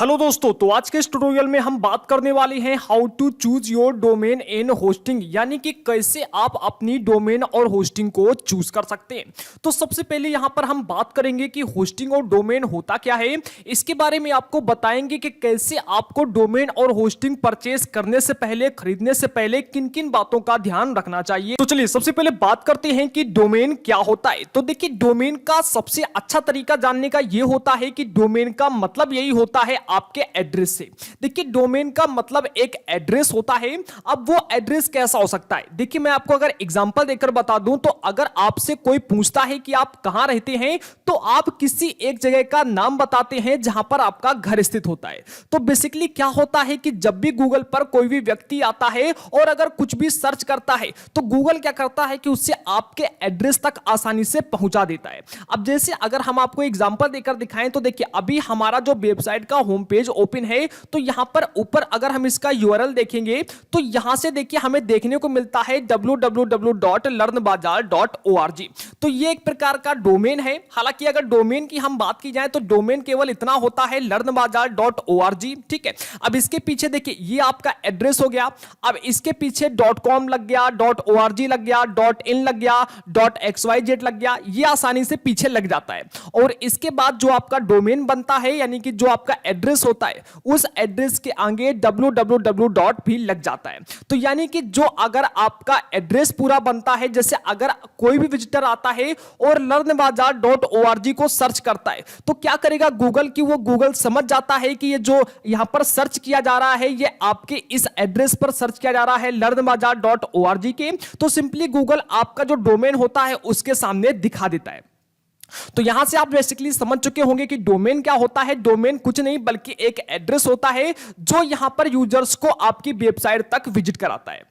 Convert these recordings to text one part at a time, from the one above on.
Hello दोस्तों, तो आज के इस ट्यूटोरियल में हम बात करने वाले हैं how to choose your domain in hosting, यानी कि कैसे आप अपनी डोमेन और होस्टिंग को चूज कर सकते हैं। तो सबसे पहले यहां पर हम बात करेंगे कि होस्टिंग और डोमेन होता क्या है। इसके बारे में आपको बताएंगे कि कैसे आपको डोमेन और होस्टिंग परचेस करने से पहले, खरीदने से पहले किन किन बातों का ध्यान रखना चाहिए। तो चलिए सबसे पहले बात करते हैं कि डोमेन क्या होता है। तो देखिए, डोमेन का सबसे अच्छा तरीका जानने का यह होता है कि डोमेन का मतलब यही होता है आपके एड्रेस से। देखिए, डोमेन का मतलब एक एड्रेस होता है। अब वो एड्रेस कैसा हो सकता है, देखिए मैं आपको अगर एग्जांपल देकर बता दूं, तो अगर आपसे कोई पूछता है कि आप कहां रहते हैं, तो आप किसी एक जगह का नाम बताते हैं जहां पर आपका घर स्थित होता है। तो बेसिकली क्या होता है कि जब भी गूगल पर कोई भी व्यक्ति आता है और अगर कुछ भी सर्च करता है, तो गूगल क्या करता है कि उससे आपके एड्रेस तक आसानी से पहुंचा देता है। अब जैसे अगर हम आपको एग्जांपल देकर दिखाएं, तो देखिए अभी हमारा जो वेबसाइट का होम पेज ओपन है, तो यहां पर ऊपर अगर हम इसका यूआरएल देखेंगे, तो यहां से देखिए हमें देखने को मिलता है www.learnbazaar.org। तो ये एक प्रकार का डोमेन है। हालांकि अगर डोमेन की हम बात की जाए, तो डोमेन केवल इतना होता है learnbazaar.org, ठीक है। अब इसके पीछे देखिए ये आपका एड्रेस हो गया। अब इसके पीछे .com लग गया, .org लग गया, .in लग गया, .xyz लग गया, ये आसानी से पीछे लग जाता है। और इसके बाद जो आपका डोमेन बनता है, यानी कि जो आपका एड्रेस होता है, उस एड्रेस के आगे www. भी लग जाता है। तो यानी कि जो अगर आपका एड्रेस पूरा बनता है, जैसे अगर कोई भी विजिटर आता है और learnbazaar.org को सर्च करता है, तो क्या करेगा गूगल की, वो गूगल समझ जाता है कि ये जो यहां पर सर्च किया जा रहा है, ये आपके इस एड्रेस पर सर्च किया जा रहा है learnbazaar.org के। तो सिंपली गूगल आपका जो डोमेन होता है उसके सामने दिखा देता है। तो यहां से आप बेसिकली समझ चुके होंगे कि डोमेन क्या होता है। डोमेन कुछ नहीं बल्कि एक एड्रेस होता है जो यहां पर यूजर्स को आपकी वेबसाइट तक विजिट कराता है।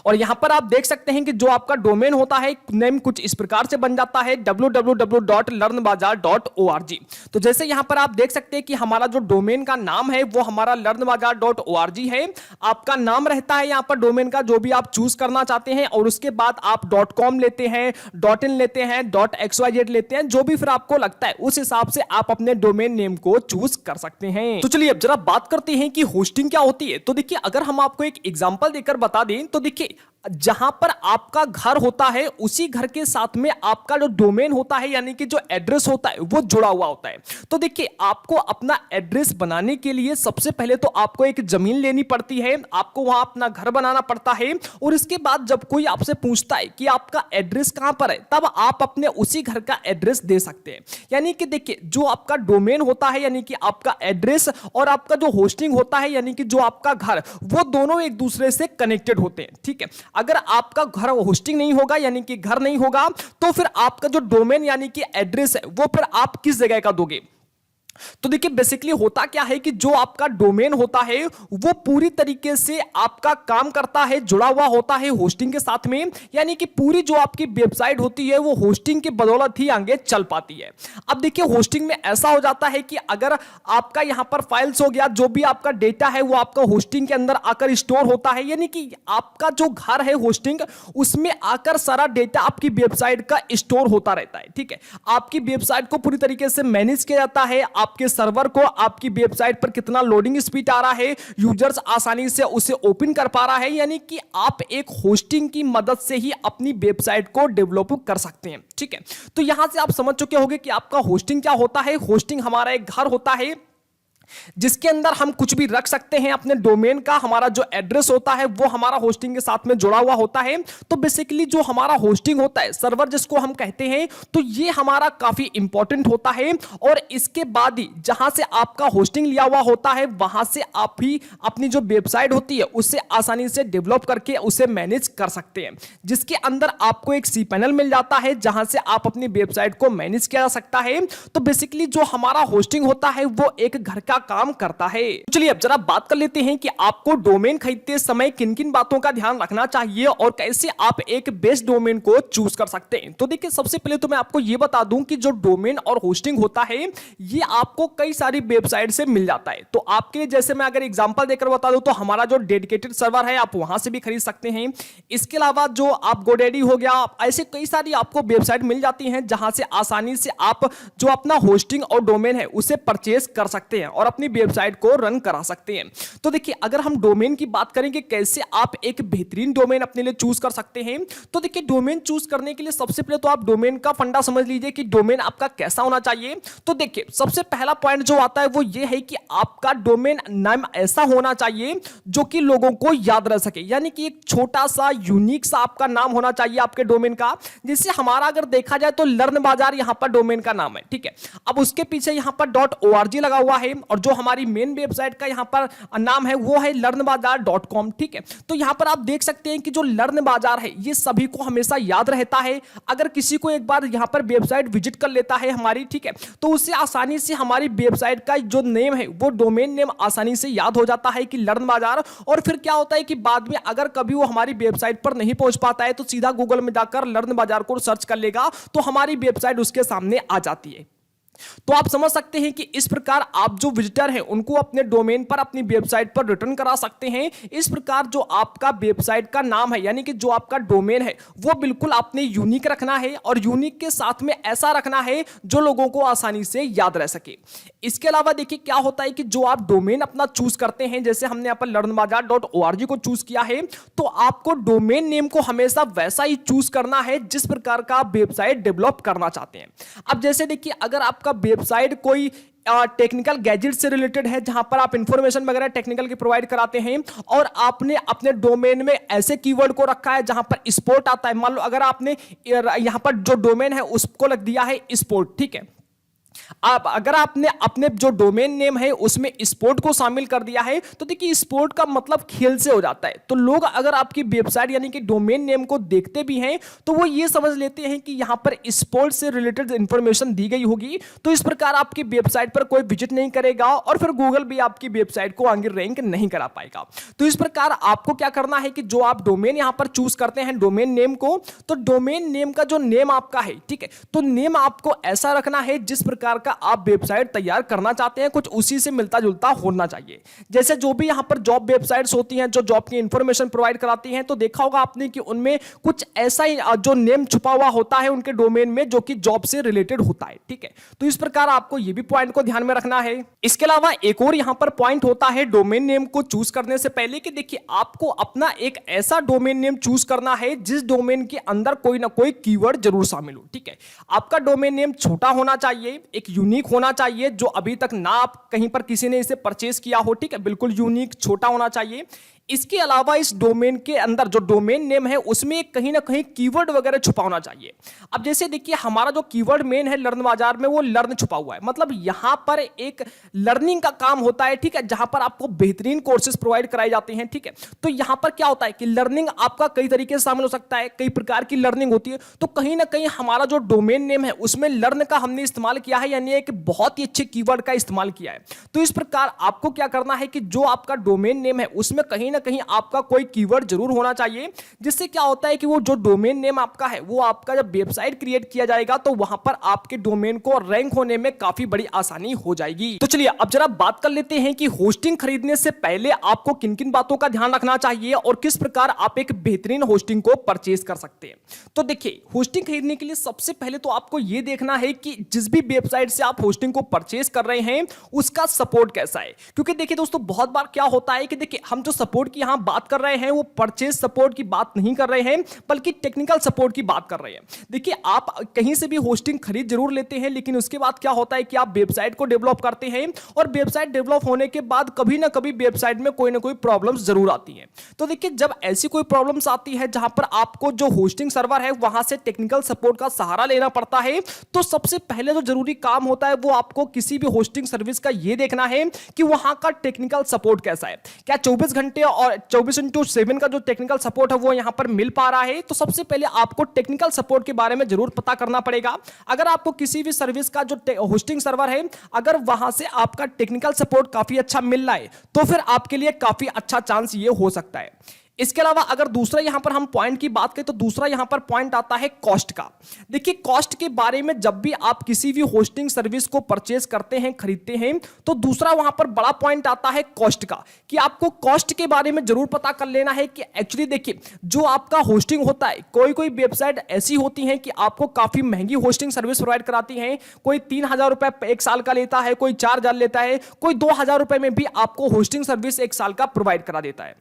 और यहां पर आप देख सकते हैं कि जो आपका डोमेन होता है, नेम कुछ इस प्रकार से बन जाता है www.learnbazaar.org। तो जैसे यहां पर आप देख सकते हैं कि हमारा जो डोमेन का नाम है वो हमारा learnbazaar.org है। आपका नाम रहता है यहां पर डोमेन का, जो भी आप चूज करना चाहते हैं, और उसके बाद आप .com लेते हैं, .in लेते हैं, .xyz लेते हैं, जो भी फिर आपको लगता है उस हिसाब से आप अपने डोमेन नेम को चूज कर सकते हैं। तो चलिए अब जरा बात करते हैं कि होस्टिंग क्या होती है। तो देखिए अगर हम आपको एक एग्जांपल देकर बता दें, तो देखिए जहां पर आपका घर होता है, उसी घर के साथ में आपका जो डोमेन होता है, यानी कि जो एड्रेस होता है, वो जुड़ा हुआ होता है। तो देखिए आपको अपना एड्रेस बनाने के लिए सबसे पहले तो आपको एक जमीन लेनी पड़ती है, आपको वहां अपना घर बनाना पड़ता है। और इसके बाद जब कोई आपसे पूछता है कि आपका एड्रेस कहां पर है, तब आप अपने उसी घर का एड्रेस दे सकते हैं। यानी कि देखिए जो आपका डोमेन होता है, यानी कि आपका एड्रेस, और आपका जो होस्टिंग होता है, यानी कि जो आपका घर, वो दोनों एक दूसरे से कनेक्टेड होते हैं, ठीक है। अगर आपका घर होस्टिंग नहीं होगा, यानी कि घर नहीं होगा, तो फिर आपका जो डोमेन यानी कि एड्रेस है, वो फिर आप किस जगह का दोगे। तो देखिए बेसिकली होता क्या है कि जो आपका डोमेन होता है वो पूरी तरीके से आपका काम करता है, जुड़ा हुआ होता है होस्टिंग के साथ में। यानी कि पूरी जो आपकी वेबसाइट होती है वो होस्टिंग की बदौलत ही आगे चल पाती है। अब देखिए होस्टिंग में ऐसा हो जाता है कि अगर आपका यहां पर फाइल्स हो गया, जो भी आपका डेटा है वो आपका होस्टिंग के अंदर आकर स्टोर होता है। यानी कि आपका जो घर है होस्टिंग, उसमें आकर सारा डेटा आपकी वेबसाइट का स्टोर होता रहता है, ठीक है। आपकी वेबसाइट को पूरी तरीके से मैनेज किया जाता है, आपके सर्वर को आपकी वेबसाइट पर कितना लोडिंग स्पीड आ रहा है, यूजर्स आसानी से उसे ओपन कर पा रहा है। यानी कि आप एक होस्टिंग की मदद से ही अपनी वेबसाइट को डेवलप कर सकते हैं, ठीक है। तो यहां से आप समझ चुके होंगे कि आपका होस्टिंग क्या होता है। होस्टिंग हमारा एक घर होता है जिसके अंदर हम कुछ भी रख सकते हैं अपने डोमेन का। हमारा जो एड्रेस होता है वो हमारा होस्टिंग के साथ में जुड़ा हुआ होता है। तो बेसिकली जो हमारा होस्टिंग होता है, सर्वर जिसको हम कहते हैं, तो ये हमारा काफी इंपॉर्टेंट होता है। और इसके बाद ही जहां से आपका होस्टिंग लिया हुआ होता है, वहां से आप ही अपनी जो वेबसाइट होती है उससे आसानी से डेवलप करके उसे मैनेज कर सकते हैं, जिसके अंदर आपको एक सी पैनल मिल जाता है जहां से आप अपनी वेबसाइट को मैनेज किया जा सकता है। तो बेसिकली जो हमारा होस्टिंग होता है वो एक घर का काम करता है। चलिए अब जरा बात कर लेते हैं कि आपको डोमेन खरीदते समय किन किन बातों का ध्यान रखना चाहिए और कैसे आप एक बेस्ट डोमेन को चूज कर सकते हैं। तो देखिए सबसे पहले तो मैं आपको यह बता दूं कि जो डोमेन और होस्टिंग होता है ये आपको कई सारी वेबसाइट से मिल जाता है। तो आपके लिए जैसे मैं अगर एग्जांपल देकर बता दूं, तो हमारा जो डेडिकेटेड सर्वर है आप वहां से भी खरीद सकते हैं। इसके अलावा जो आप गोडेडी हो गया, ऐसे कई सारी आपको वेबसाइट मिल जाती हैं जहां से आसानी से आप जो अपना होस्टिंग और डोमेन है उसे परचेज कर सकते हैं और अपनी वेबसाइट को रन करा सकते हैं। तो देखिए अगर हम डोमेन की बात करें कि कैसे आप एक बेहतरीन डोमेन अपने लिए चूज कर सकते हैं, तो देखिए डोमेन चूज करने के लिए सबसे पहले तो आप डोमेन का फंडा समझ लीजिए कि डोमेन आपका कैसा होना चाहिए। तो देखिए सबसे पहला पॉइंट जो आता है वो ये है कि आपका डोमेन नाम ऐसा होना चाहिए जो कि लोगों को याद रह सके, यानी कि एक छोटा सा यूनिक सा आपका नाम होना चाहिए आपके डोमेन का। जिससे हमारा अगर देखा जाए तो लर्न बाजार यहां पर डोमेन का नाम है, ठीक है। अब उसके पीछे यहां पर .org लगा हुआ है और जो हमारी मेन वेबसाइट का यहां पर नाम है वो है learnbazaar.com, ठीक है। तो यहां पर आप देख सकते हैं कि जो लर्न बाजार है ये सभी को हमेशा याद रहता है। अगर किसी को एक बार यहां पर वेबसाइट विजिट कर लेता है हमारी, ठीक है, तो उससे आसानी से हमारी वेबसाइट का जो नेम है वो डोमेन नेम आसानी से याद हो जाता है कि लर्न बाजार। और फिर क्या होता है कि बाद में अगर कभी वो हमारी वेबसाइट पर नहीं पहुंच पाता है तो सीधा गूगल में जाकर लर्न बाजार को सर्च कर लेगा तो हमारी वेबसाइट उसके सामने आ जाती है। तो आप समझ सकते हैं कि इस प्रकार आप जो विजिटर हैं उनको अपने डोमेन पर अपनी वेबसाइट पर रिटर्न करा सकते हैं। इस प्रकार जो आपका वेबसाइट का नाम है यानी कि जो आपका डोमेन है वो बिल्कुल आपने यूनिक रखना है और यूनिक के साथ में ऐसा रखना है जो लोगों को आसानी से याद रह सके। इसके अलावा देखिए क्या होता है कि जो आप डोमेन अपना चूज करते हैं, जैसे हमने यहाँ पर learnbazaar.org को चूज किया है, तो आपको डोमेन नेम को हमेशा वैसा ही चूज करना है जिस प्रकार का आप वेबसाइट डेवलप करना चाहते हैं। अब जैसे देखिए अगर आपका वेबसाइट कोई टेक्निकल गैजेट से रिलेटेड है जहां पर आप इंफॉर्मेशन वगैरह टेक्निकल की प्रोवाइड कराते हैं और आपने अपने डोमेन में ऐसे कीवर्ड को रखा है जहां पर स्पोर्ट आता है, मान लो अगर आपने यहां पर जो डोमेन है उसको लग दिया है स्पोर्ट, ठीक है। आप अगर आपने अपने जो डोमेन नेम है उसमें स्पोर्ट को शामिल कर दिया है तो देखिए स्पोर्ट का मतलब खेल से हो जाता है। तो लोग अगर आपकी वेबसाइट यानी कि डोमेन नेम को देखते भी हैं तो वो ये समझ लेते हैं कि यहां पर स्पोर्ट से रिलेटेड इंफॉर्मेशन दी गई होगी। तो इस प्रकार आपकी वेबसाइट पर कोई विजिट नहीं करेगा और फिर गूगल भी आपकी वेबसाइट को आगे रैंक नहीं करा पाएगा। तो इस प्रकार आपको क्या करना है कि जो आप डोमेन यहां पर चूज करते हैं डोमेन नेम को, तो डोमेन नेम का जो नेम आपका है, ठीक है, तो नेम आपको ऐसा रखना है जिस प्रकार का आप वेबसाइट तैयार करना चाहते हैं कुछ उसी से मिलता जुलता होना चाहिए। जैसे जो भी यहां पर जॉब वेबसाइट्स होती हैं जो जॉब की इंफॉर्मेशन प्रोवाइड कराती हैं, तो देखा होगा आपने कि उनमें कुछ ऐसा ही जो नेम छुपा हुआ होता है उनके डोमेन में जो कि जॉब से रिलेटेड होता है, ठीक है। तो इस प्रकार आपको यह भी पॉइंट को ध्यान में रखना है। इसके अलावा एक और यहां पर पॉइंट होता है डोमेन नेम को चूज करने से पहले कि देखिए आपको अपना एक ऐसा डोमेन नेम चूज करना है जिस डोमेन के अंदर कोई ना कोई कीवर्ड जरूर शामिल हो, ठीक है। आपका डोमेन नेम छोटा होना चाहिए, एक यूनिक होना चाहिए जो अभी तक ना आप कहीं पर किसी ने इसे परचेज किया हो, ठीक है, बिल्कुल यूनिक छोटा होना चाहिए। इसके अलावा इस डोमेन के अंदर जो डोमेन नेम है उसमें कहीं ना कहीं कीवर्ड वगैरह छुपा होना चाहिए। अब जैसे देखिए हमारा जो कीवर्ड मेन है लर्न बाजार में वो लर्न छुपा हुआ है, मतलब यहां पर एक लर्निंग का काम होता है, ठीक है, जहां पर आपको बेहतरीन कोर्सेज प्रोवाइड कराए जाते हैं, ठीक है। तो यहां पर क्या होता है कि लर्निंग आपका कई तरीके से शामिल हो सकता है, कई प्रकार की लर्निंग होती है। तो कहीं ना कहीं हमारा जो डोमेन नेम है उसमें लर्न का हमने इस्तेमाल किया है, यानी एक बहुत ही अच्छे कीवर्ड का इस्तेमाल किया है। तो इस प्रकार आपको क्या करना है कि जो आपका डोमेन नेम है उसमें कहीं ना कहीं आपका कोई कीवर्ड जरूर होना चाहिए, जिससे क्या होता है कि वो जो डोमेन नेम आपका है वो आपका जब वेबसाइट क्रिएट किया जाएगा तो वहां पर आपके डोमेन को रैंक होने में काफी बड़ी आसानी हो जाएगी। तो चलिए अब जरा बात कर लेते हैं कि होस्टिंग खरीदने से पहले आपको किन किन बातों का ध्यान रखना चाहिए और किस प्रकार आप एक बेहतरीन होस्टिंग को परचेज कर सकते हैं। तो देखिए होस्टिंग खरीदने के लिए सबसे पहले तो आपको यह देखना है कि जिस भी वेबसाइट से आप होस्टिंग को परचेज कर रहे हैं उसका सपोर्ट कैसा है। क्योंकि देखिए दोस्तों बहुत बार क्या होता है कि देखिए हम जो सपोर्ट की यहां बात कर रहे हैं वो परचेज सपोर्ट की बात नहीं कर रहे हैं बल्कि टेक्निकल सपोर्ट की बात कर रहे हैं। देखिए आप कहीं से भी होस्टिंग खरीद जरूर लेते हैं लेकिन उसके बाद क्या होता है कि आप वेबसाइट को डेवलप करते हैं और वेबसाइट डेवलप होने के बाद कभी ना कभी वेबसाइट में कोई ना कोई प्रॉब्लम्स जरूर आती हैं। तो देखिए जब ऐसी कोई प्रॉब्लम्स आती है जहां पर आपको जो होस्टिंग सर्वर है वहां से टेक्निकल सपोर्ट का सहारा लेना पड़ता है, तो सबसे पहले जो जरूरी काम होता है वो आपको किसी भी होस्टिंग सर्विस का यह देखना है कि वहां का टेक्निकल सपोर्ट कैसा है। क्या 24 घंटे और 24/7 का जो टेक्निकल सपोर्ट है वो यहां पर मिल पा रहा है। तो सबसे पहले आपको टेक्निकल सपोर्ट के बारे में जरूर पता करना पड़ेगा। अगर आपको किसी भी सर्विस का जो होस्टिंग सर्वर है अगर वहां से आपका टेक्निकल सपोर्ट काफी अच्छा मिल रहा है तो फिर आपके लिए काफी अच्छा चांस ये हो सकता है। इसके अलावा अगर दूसरा यहां पर हम पॉइंट की बात करें तो दूसरा यहां पर पॉइंट आता है कॉस्ट का। देखिए कॉस्ट के बारे में जब भी आप किसी भी होस्टिंग सर्विस को परचेज करते हैं, खरीदते हैं, तो दूसरा वहां पर बड़ा पॉइंट आता है कॉस्ट का, कि आपको कॉस्ट के बारे में जरूर पता कर लेना है कि एक्चुअली देखिए जो आपका होस्टिंग होता है, कोई कोई वेबसाइट ऐसी होती हैं कि आपको काफी महंगी होस्टिंग सर्विस प्रोवाइड कराती हैं। कोई 3,000 रुपए एक साल का लेता है, कोई 4,000 लेता है, कोई 2,000 रुपए में भी आपको होस्टिंग सर्विस एक साल का प्रोवाइड करा देता है।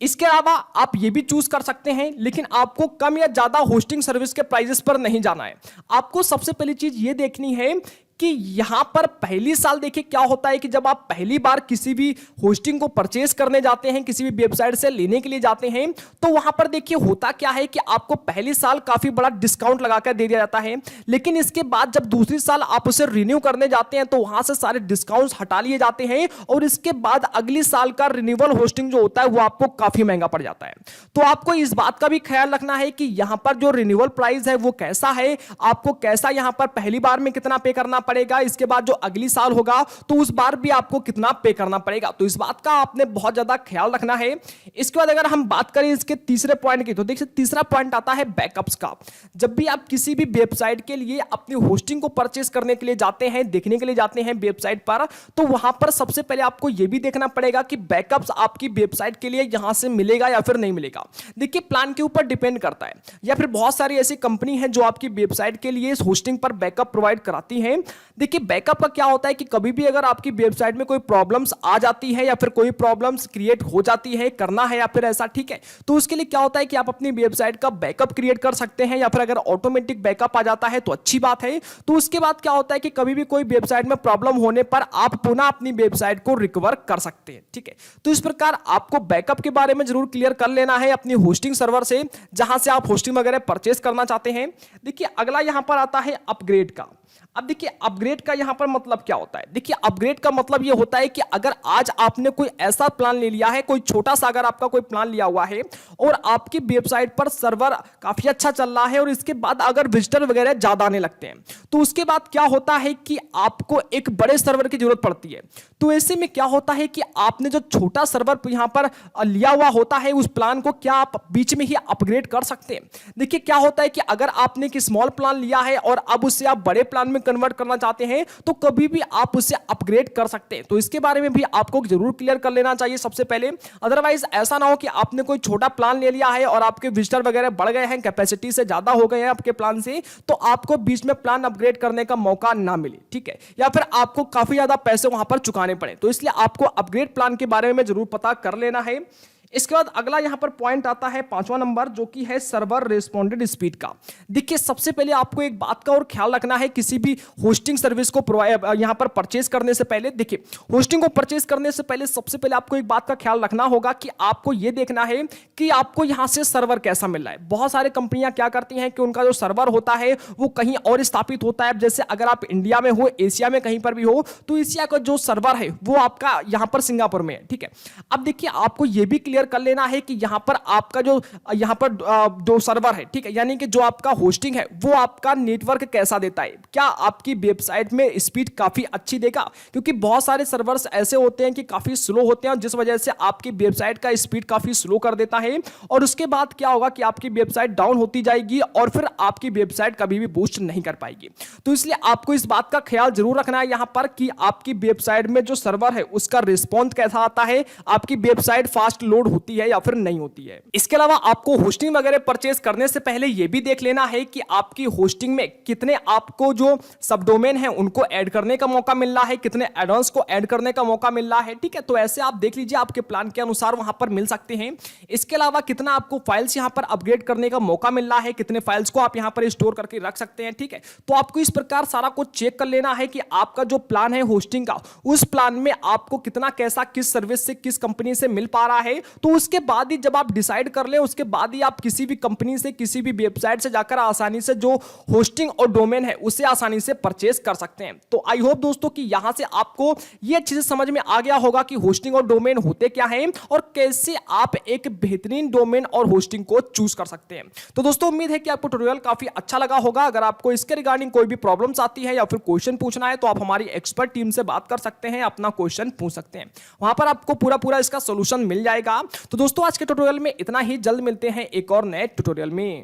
इसके अलावा आप ये भी चूज कर सकते हैं, लेकिन आपको कम या ज्यादा होस्टिंग सर्विस के प्राइसेस पर नहीं जाना है। आपको सबसे पहली चीज ये देखनी है कि यहां पर पहली साल देखिए क्या होता है कि जब आप पहली बार किसी भी होस्टिंग को परचेज करने जाते हैं, किसी भी वेबसाइट से लेने के लिए जाते हैं, तो वहां पर देखिए होता क्या है कि आपको पहली साल काफी बड़ा डिस्काउंट लगाकर दे दिया जाता है, लेकिन इसके बाद जब दूसरी साल आप उसे रिन्यू करने जाते हैं तो वहां से सारे डिस्काउंट्स हटा लिए जाते हैं और इसके बाद अगली साल का रिन्यूअल होस्टिंग जो होता है वो आपको काफी महंगा पड़ जाता है। तो आपको इस बात का भी ख्याल रखना है कि यहां पर जो रिन्यूअल प्राइस है वो कैसा है, आपको कैसा यहां पर पहली बार में कितना पे करना पड़ेगा, इसके बाद जो अगली साल होगा तो उस बार भी आपको कितना पे करना पड़ेगा। तो इस बात का आपने बहुत ज्यादा ख्याल रखना है। इसके बाद अगर हम बात करें इसके तीसरे पॉइंट की, तो देखिए तीसरा पॉइंट आता है बैकअप्स का। जब भी आप किसी भी वेबसाइट के लिए अपनी होस्टिंग को परचेस करने के लिए जाते हैं, देखने के लिए जाते हैं वेबसाइट पर, तो वहां पर सबसे पहले आपको यह भी देखना पड़ेगा कि बैकअप्स आपकी वेबसाइट के लिए यहां से मिलेगा या फिर नहीं मिलेगा। देखिए प्लान के ऊपर डिपेंड करता है, या फिर बहुत सारी ऐसी कंपनी है जो आपकी वेबसाइट के लिए इस होस्टिंग पर बैकअप प्रोवाइड कराती है। देखिए बैकअप का क्या होता है कि कभी भी अगर आपकी वेबसाइट में कोई प्रॉब्लम्स आ जाती है या फिर कोई प्रॉब्लम्स क्रिएट हो जाती है, करना है या फिर ऐसा, ठीक है, तो उसके लिए क्या होता है कि आप अपनी वेबसाइट का बैकअप क्रिएट कर सकते हैं, या फिर अगर ऑटोमेटिक बैकअप आ जाता है तो अच्छी बात है। तो उसके बाद क्या होता है कि कभी भी कोई वेबसाइट में प्रॉब्लम होने पर आप पुनः अपनी वेबसाइट को रिकवर कर सकते हैं, ठीक है। तो इस प्रकार आपको बैकअप के बारे में जरूर क्लियर कर लेना है अपनी होस्टिंग सर्वर से, जहां से आप होस्टिंग वगैरह परचेस करना चाहते हैं। देखिए अगला यहां पर आता है अपग्रेड का। अब देखिए अपग्रेड का यहां पर मतलब क्या होता है। देखिए अपग्रेड का मतलब यह होता है कि अगर आज आपने कोई ऐसा प्लान ले लिया है, कोई छोटा सा अगर आपका कोई प्लान लिया हुआ है और आपकी वेबसाइट पर सर्वर काफी अच्छा चल रहा है और इसके बाद अगर विजिटर वगैरह ज्यादा आने लगते हैं, तो उसके बाद क्या होता है कि आपको एक बड़े सर्वर की जरूरत पड़ती है। तो ऐसे में क्या होता है कि आपने जो छोटा सर्वर यहां पर लिया हुआ होता है, उस प्लान को क्या आप बीच में ही अपग्रेड कर सकते हैं। देखिए क्या होता है कि अगर आपने एक स्मॉल प्लान लिया है और अब उससे आप बड़े प्लान में कन्वर्ट करना चाहते हैं, तो कभी भी आप उसे अपग्रेड कर सकते हैं। तो इसके बारे में भी आपको जरूर क्लियर कर लेना चाहिए सबसे पहले। अदरवाइज ऐसा ना हो कि आपने कोई छोटा प्लान ले लिया है और आपके विजिटर वगैरह बढ़ गए हैं, कैपेसिटी से ज्यादा हो गए हैं आपके प्लान से, तो आपको बीच में प्लान अपग्रेड करने का मौका ना मिले, ठीक है, या फिर आपको काफी ज्यादा पैसे वहां पर चुकाने पड़े। तो इसलिए आपको अपग्रेड प्लान के बारे में जरूर पता कर लेना है। इसके बाद अगला यहां पर पॉइंट आता है 5वां नंबर, जो कि है सर्वर रिस्पॉन्डेड स्पीड का। देखिए सबसे पहले आपको एक बात का और ख्याल रखना है किसी भी होस्टिंग सर्विस को यहां पर परचेज करने से पहले। देखिए होस्टिंग को परचेज करने से पहले सबसे पहले आपको एक बात का ख्याल रखना होगा कि आपको यह देखना है कि आपको यहां से सर्वर कैसा मिल रहा है। बहुत सारी कंपनियां क्या करती हैं कि उनका जो सर्वर होता है वो कहीं और स्थापित होता है। जैसे अगर आप इंडिया में हो, एशिया में कहीं पर भी हो, तो एशिया का जो सर्वर है वो आपका यहां पर सिंगापुर में है, ठीक है। अब देखिए आपको यह भी क्लियर कर लेना है कि यहां पर आपका जो यहां पर जो सर्वर है, ठीक है, यानी कि जो आपका होस्टिंग है वो आपका नेटवर्क कैसा देता है। क्या आपकी वेबसाइट में स्पीड काफी अच्छी देगा, क्योंकि बहुत सारे सर्वर्स ऐसे होते हैं कि काफी स्लो होते हैं, जिस वजह से आपकी वेबसाइट का स्पीड काफी स्लो कर देता है और उसके बाद क्या होगा कि आपकी वेबसाइट डाउन होती जाएगी और फिर आपकी वेबसाइट कभी भी बूस्ट नहीं कर पाएगी। तो इसलिए आपको इस बात का ख्याल जरूर रखना है यहां पर कि आपकी वेबसाइट में जो सर्वर है उसका रिस्पॉन्स कैसा आता है, आपकी वेबसाइट फास्ट लोड होती है या फिर नहीं होती है। इसके अलावा आपको होस्टिंग वगैरह परचेज करने से पहले यह भी देख लेना है कि आपकी होस्टिंग में कितने आपको जो सबडोमेन है उनको ऐड करने का मौका मिल रहा है, कितने एडॉन्स को ऐड करने का मौका मिल रहा है, ठीक है। तो ऐसे आप देख लीजिए, आपके प्लान के अनुसार वहां पर मिल सकते हैं। इसके अलावा कितना आपको फाइल्स यहां पर अपग्रेड करने का मौका मिल रहा है, कितने फाइल्स को आप यहां पर स्टोर करके रख सकते हैं, ठीक है। तो आपको इस प्रकार सारा कुछ चेक कर लेना है कि आपका जो प्लान है होस्टिंग का, उस प्लान में आपको कितना कैसा किस सर्विस से किस कंपनी से मिल पा रहा है। तो उसके बाद ही जब आप डिसाइड कर ले, उसके बाद ही आप किसी भी कंपनी से, किसी भी वेबसाइट से जाकर आसानी से जो होस्टिंग और डोमेन है उसे आसानी से परचेज कर सकते हैं। तो आई होप दोस्तों कि यहां से आपको यह अच्छे से समझ में आ गया होगा कि होस्टिंग और डोमेन होते क्या हैं और कैसे आप एक बेहतरीन डोमेन और होस्टिंग को चूज कर सकते हैं। तो दोस्तों उम्मीद है कि आपको ट्यूटोरियल काफी अच्छा लगा होगा। अगर आपको इसके रिगार्डिंग कोई भी प्रॉब्लम्स आती है या फिर क्वेश्चन पूछना है तो आप हमारी एक्सपर्ट टीम से बात कर सकते हैं, अपना क्वेश्चन पूछ सकते हैं। वहां पर आपको पूरा इसका सोल्यूशन मिल जाएगा। तो दोस्तों आज के ट्यूटोरियल में इतना ही, जल्द मिलते हैं एक और नए ट्यूटोरियल में।